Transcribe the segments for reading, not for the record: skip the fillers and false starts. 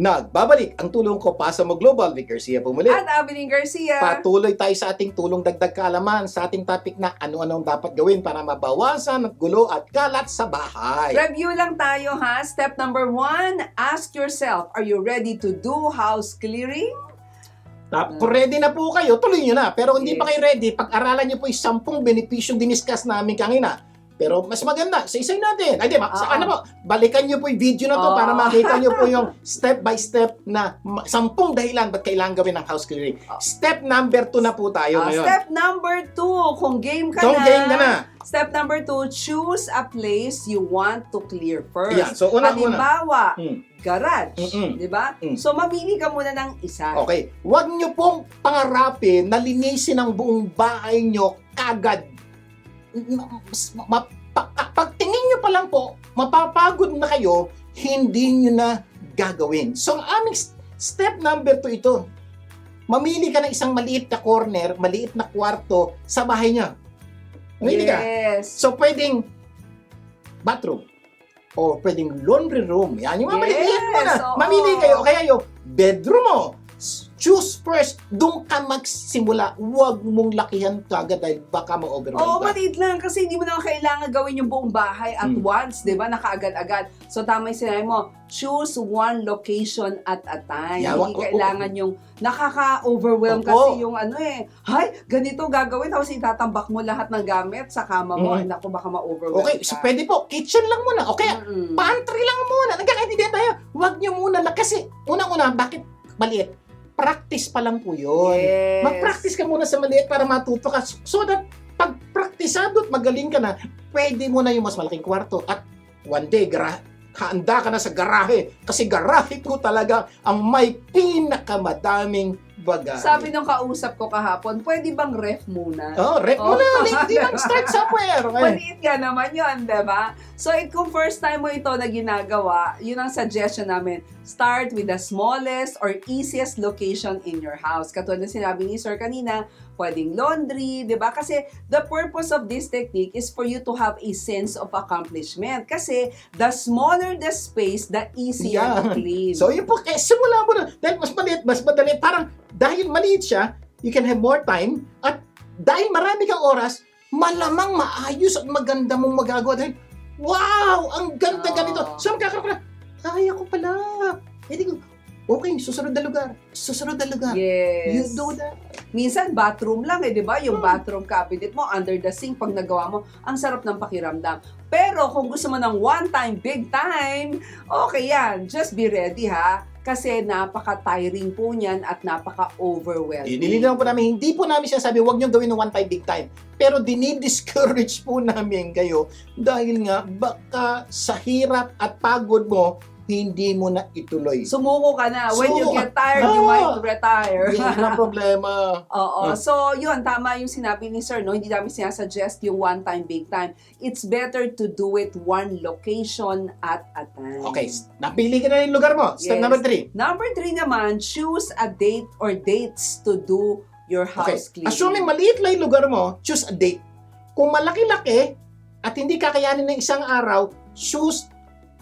Nagbabalik ang tulong ko Pasa Mo Global, Vic Garcia po muli. At Abilene Garcia. Patuloy tayo sa ating tulong dagdag kaalaman sa ating topic na ano-anong dapat gawin para mabawasan ang gulo at kalat sa bahay. Review lang tayo ha. Step number 1, ask yourself, are you ready to do house clearing? Ready na po kayo, tuloy nyo na. Pero hindi Yes. pa kayo ready, pag-aralan nyo po yung 10 benepisyong diniscuss namin kanina. Pero mas maganda, isa-isay natin. Ay, di ba? Ano po, balikan nyo po yung video na to para makita nyo po yung step by step na 10 dahilan ba't kailangan gawin ng house clearing. Step number 2 na po tayo ngayon. Step number 2, kung game ka Kung na. game ka na. Step number 2, choose a place you want to clear first. Ayan, so unang-una. Halimbawa, Hmm. garage. Di ba? So, mamili ka muna ng isa. Okay, huwag nyo pong pangarapin na linisin ang buong bahay nyo kagad. Pagtingin nyo pa lang po, mapapagod na kayo, hindi nyo na gagawin. So, ang aming step number 2 ito. Mamili ka ng isang maliit na corner, maliit na kwarto sa bahay nyo. Mamili ka. Yes. So, pwedeng bathroom o pwedeng laundry room. Yan, yung mga maliit mo na. Oo. Mamili kayo. Kaya yung bedroom mo, choose first. Doon ka magsimula. Huwag mong lakihan kagad dahil baka ma-overwhelm Oo, ka. maliit lang kasi hindi mo naman kailangan gawin yung buong bahay at once, di ba? Nakaagad-agad. So, tama yung sinabi mo, choose one location at a time. Yeah, Hindi kailangan yung nakaka-overwhelm kasi yung ganito gagawin tapos itatambak mo lahat ng gamit sa kama mo. Naku, baka ma-overwhelm Okay, so pwede po, kitchen lang muna. Okay, pantry lang muna. Nagkakaintindihan tayo. Huwag nyo muna na kasi unang-una, bakit maliit? Practice pa lang po yun. Yes. Mag-practice ka muna sa maliit para matuto ka. So that pag praktisado at magaling ka na, pwede mo na yung mas malaking kwarto. At one day, handa ka na sa garahe. Kasi garahe po talaga ang may pinakamadaming bagay. Sabi nung kausap ko kahapon, pwede bang ref muna? Rep mo na. Hindi lang start somewhere. Okay? Maliit nga naman yun, diba? So, kung first time mo ito na ginagawa, yun ang suggestion namin. Start with the smallest or easiest location in your house. Katulad na sinabi ni Sir kanina, pwedeng laundry, diba? Kasi the purpose of this technique is for you to have a sense of accomplishment. Kasi the smaller the space, the easier to clean. So, yun po, simula mo na. Dahil mas maliit, mas madali. Parang, dahil maliit siya, you can have more time. At dahil marami kang oras, malamang maayos at maganda mong magagawa. Dahil, wow! Ang ganda ganito. So, magkakaroon ka na, kaya ko pala. Okay, susunod na lugar. Susunod na lugar. Yes. You do that. Minsan, bathroom lang di ba? Yung bathroom cabinet mo, under the sink, pag nagawa mo, ang sarap ng pakiramdam. Pero kung gusto mo ng one time, big time, okay yan. Just be ready ha. Kasi napaka-tiring po niyan at napaka-overwhelming. Nilinaw po namin, hindi po namin sinasabi, huwag niyong gawin ng one time, big time. Pero dinidiscourage po namin kayo dahil nga baka sa hirap at pagod mo, hindi mo na ituloy. Sumuko ka na. When you get tired, you might retire. Yan ang problema. Oo. So, yun, tama yung sinabi ni Sir, no? Hindi namin sinasuggest yung one time, big time. It's better to do it one location at a time. Okay, napili ka na yung lugar mo. Step Yes. number 3. Number 3 naman, choose a date or dates to do your Okay, house cleaning. assuming maliit lang yung lugar mo, choose a date. Kung malaki-laki at hindi kakayanin ng isang araw, choose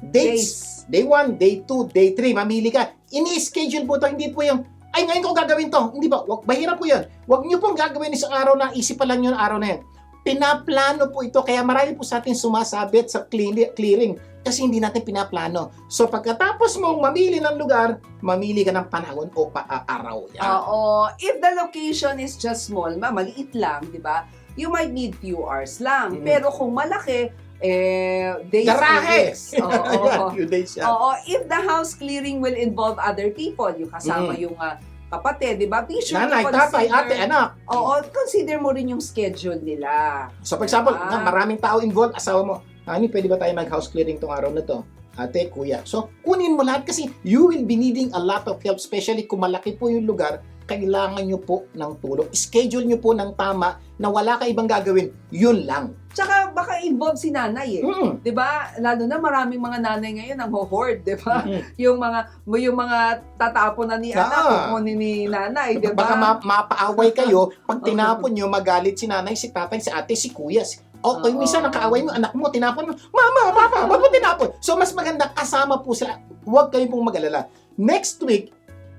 dates. Day 1, day 2, day 3, mamili ka. Ini-schedule po ito, hindi po yung, ay ngayon ko gagawin to. Hindi ba? Mahirap po yan. Huwag niyo pong gagawin isang araw na isip pa lang yung araw na yan. Pinaplano po ito, kaya marami po sa atin sumasabit sa clearing kasi hindi natin pinaplano. So pagkatapos mong mamili ng lugar, mamili ka ng panahon o araw. Yan. Oo. If the location is just small, maliit lang, di ba? You might need few hours lang. Pero kung malaki, days Garahe! and weeks. Oo. Few days yan. Oo. If the house clearing will involve other people, yung kasama yung kapatid, di ba? Be sure Nanay, to tatay, consider- ate, anak. Oo, consider mo rin yung schedule nila. So for example, Diba? maraming tao involved, asawa mo, Honey, pwede ba tayo mag-house clearing tong araw na to? Ate, kuya. So, kunin mo lahat kasi you will be needing a lot of help, especially kung malaki po yung lugar, kailangan nyo po ng tulong. Schedule nyo po ng tama na wala ka ibang gagawin. Yun lang. Tsaka baka involve si nanay eh. 'Di ba? Lalo na maraming mga nanay ngayon ang hoard, 'di ba? Yung mga tatapon na ni anak, kukunin ni nanay, 'di ba? Baka mapaaway kayo, pag tinapon nyo, magalit si nanay, si tatay, si ate, si kuya. Okay, minsan nakaaway mo, anak mo, tinapon mo, mama, papa, ba't mo tinapon? So, mas maganda kasama po sila. Huwag kayo pong mag-alala. next week,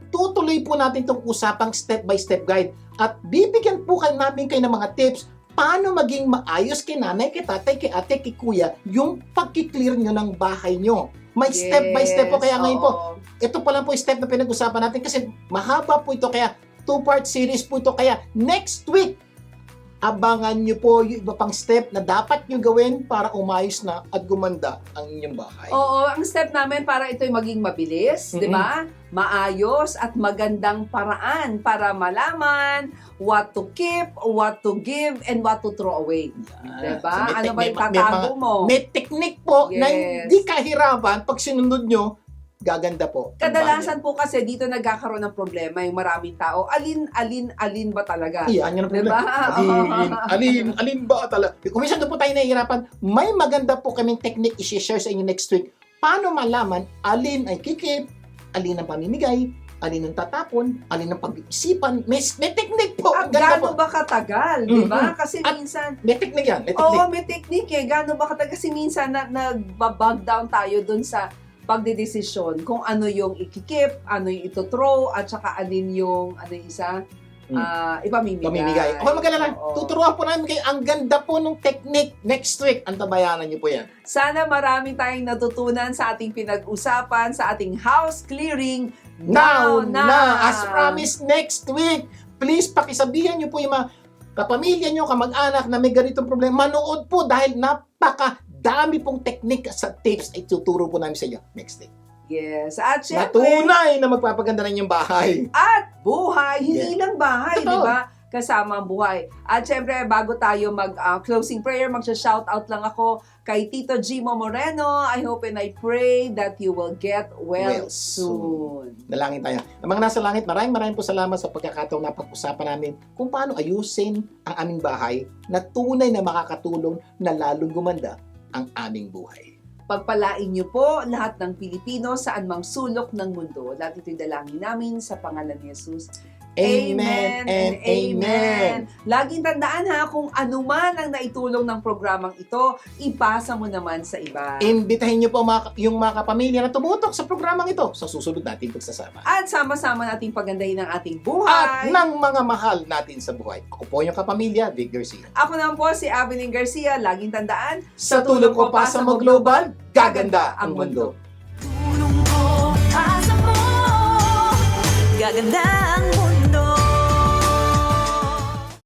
tutuloy po natin itong usapang step-by-step guide at bibigyan po namin kayo ng mga tips paano maging maayos kay nanay, kay tatay, kay ate, kay kuya yung pagkiklear nyo ng bahay nyo. May step-by-step po kaya ngayon po. oo. Ito pa lang po yung step na pinag-usapan natin kasi mahaba po ito kaya 2-part series po ito kaya next week abangan nyo po yung iba pang step na dapat nyo gawin para umayos na at gumanda ang inyong bahay. Oo, ang step namin para ito'y maging mabilis, di ba? Maayos at magandang paraan para malaman what to keep, what to give, and what to throw away. Di ba? So, Ano ba yung tatago mo? May technique po na Yes. hindi kahirapan pag sinunod nyo, gaganda po. ang Kadalasan po kasi dito nagkakaroon ng problema yung maraming tao. Alin ba talaga? bahay. Yan yung Diba? problema. Alin ba talaga? Kung minsan doon po tayo nahihirapan, may maganda po kaming technique i-share sa inyo next week. Paano malaman alin ay kikip, alin ang pamimigay, alin ang tatapon, alin ang pag-iisipan. May technique po. At Ang ganda gaano po. ba katagal, di ba? Mhm. Kasi At- minsan, May technique yan. May oo, technique. may technique eh. Gaano ba katagal? Kasi minsan nagbabag down tayo dun sa pagdedesisyon kung ano yung ikikip, ano yung ito-throw, at saka alin yung, ano yung isa, ipamimigay. Pamimigay. Ako mag-alala, Oo. tuturuan po namin kayo. Ang ganda po ng technique next week. Antabayanan niyo po yan. Sana maraming tayong natutunan sa ating pinag-usapan, sa ating house clearing. Now na! As promised, next week, please pakisabihan niyo po yung mga kapamilya niyo, kamag-anak na may ganitong problema. Manood po dahil napakadami pong technique sa tips ay tuturo po namin sa inyo next week. Yes. At syempre, Natunay na magpapaganda na inyong bahay. buhay, hindi lang bahay, Totoo. di ba? Kasama ang buhay. At syempre, bago tayo mag-closing prayer, mag-shout-out lang ako kay Tito Gimo Moreno. I hope and I pray that you will get well Well soon. Nalangin tayo. Ang mga nasa langit, maraming po salamat sa pagkakataong na pag-usapan namin kung paano ayusin ang aming bahay na tunay na makakatulong na lalong gumanda ang aming buhay. Pagpalain niyo po lahat ng Pilipino saan mang sulok ng mundo. Lahat ito'y dalangin namin sa pangalan ni Jesus. Amen and amen. Laging tandaan ha, kung ano man ang naitulong ng programang ito, ipasa mo naman sa iba. Imbitahin niyo po yung mga kapamilya na tumutok sa programang ito sa susunod nating pagsasama. At sama-sama nating pagandahin ang ating At buhay. ng mga mahal natin sa buhay. Ako po yung kapamilya, Vic Garcia. Ako naman po si Avelyn Garcia. Laging tandaan, Sa tulong ko pa sa mag-global, gaganda ang mundo. Tulong ko pa sa mo, gaganda